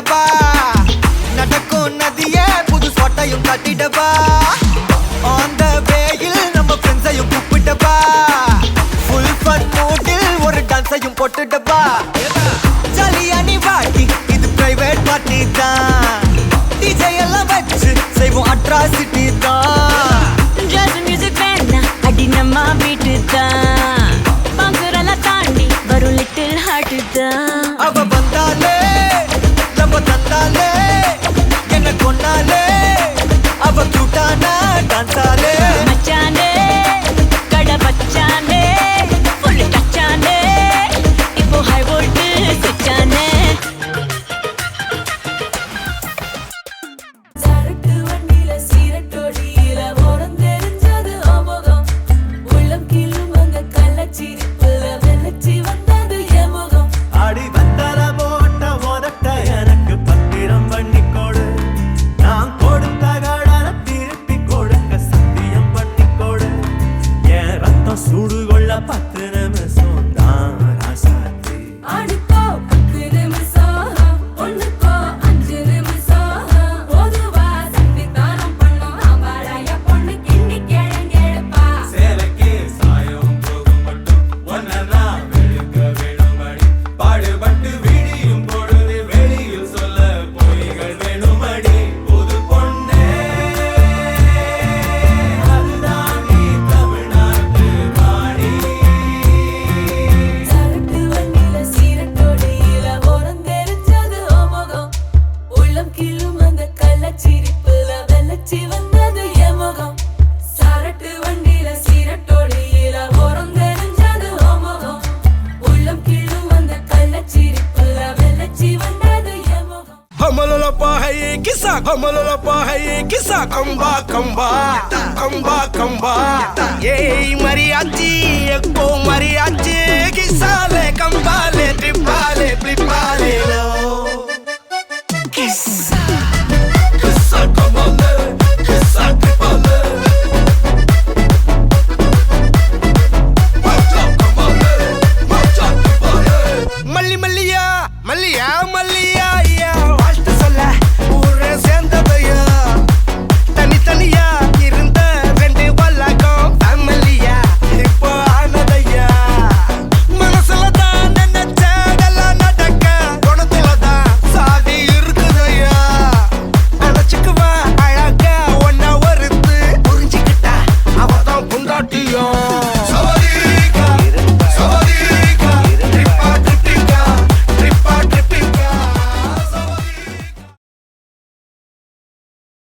காட்டிடவா நடக்கும் நதியே புது சொட்டையும் காட்டிடவா அந்த வேயில் நம்ம ஃப்ரெண்ட்ஸையும் கூப்பிட்டவா ஃபுல் ஃபன் மூடில் ஒரு டான்ஸையும் போட்டுடவா ஜாலியா நீ வாட்டி இது பிரைவேட் பார்ட்டி தான் டிஜே எல்லாம் வச்சு செய்வோம் அட்ராசிட்டி தான் ஜாஸ் மியூசிக் வேணா அடி நம்ம வீட்டு தான் பங்குரெல்லாம் தாண்டி வரும் லிட்டில் ஹார்ட் தான் அவ வந்தாலே நம்ம தந்தாலே என்ன கொண்டாலே அவ கியூட்டானா டான்ஸாலே மச்சானே கடை வச்சானே ஃபுல் டச்சானே இப்போ ஹை வோல்ட் சுச்சானே சரக்கு வண்டியில சீரட்டோடியில ஓரம் தெரிஞ்சது அமுகம் உள்ளம் கீழும் அந்த கள்ளச்சிரிப்புல வெள்ளச்சி வந்தது எமுகம் அடி வந்தல போட்ட உதட்ட எனக்கு பத்திரம் பண்ணிக்கொடு நான் கொடுத்த கடன திருப்பி கொடுக்க சத்தியம் பண்ணிக்கொடு என் ரத்தம் சூடுகொள்ள 10 நிமிஷம் தான் ராசாத்தி ஆடுக்கோ 10 நிமிஷம் ஒண்ணுக்கோ 5 நிமிஷம் பொதுவா சத்திதானம் பண்ணோம் ஆம்பாளைய பொண்ணு கிண்டி கேளங்கேடுப்பா சேலைக்கு சாயம் போகும் மட்டும் ஒன்னா வெளுக்க வேணுமடி பாடுபட்டு விடியும் பொழுது வெளியில் சொல்ல பொய்கள் வேணுமடி புது பொண்ணே அதுதான் நீ தமிழ்நாட்டு ராணி சரக்கு வண்டியில சீரட்டோடியில ஓரம் தெரிஞ்சது அமுகம் உள்ளம் கீழும் அந்த கள்ளச்சிரிப்புல வெள்ளச்சி வந்தது எமுகம் சரட்டு வண்டியில சீரட்டோடியில ஓரம் தெரிஞ்சது அமுகம் உள்ளம் கீழும் அந்த கள்ளச்சிரிப்புல வெள்ளச்சி வந்தது எமுகம் Hamalolapa hai kisa kamba kamba kamba yey mariachi ekko mariachi kisale kambale tripale flipale lo kisa kambale kisa tripale macha kambale malli malliya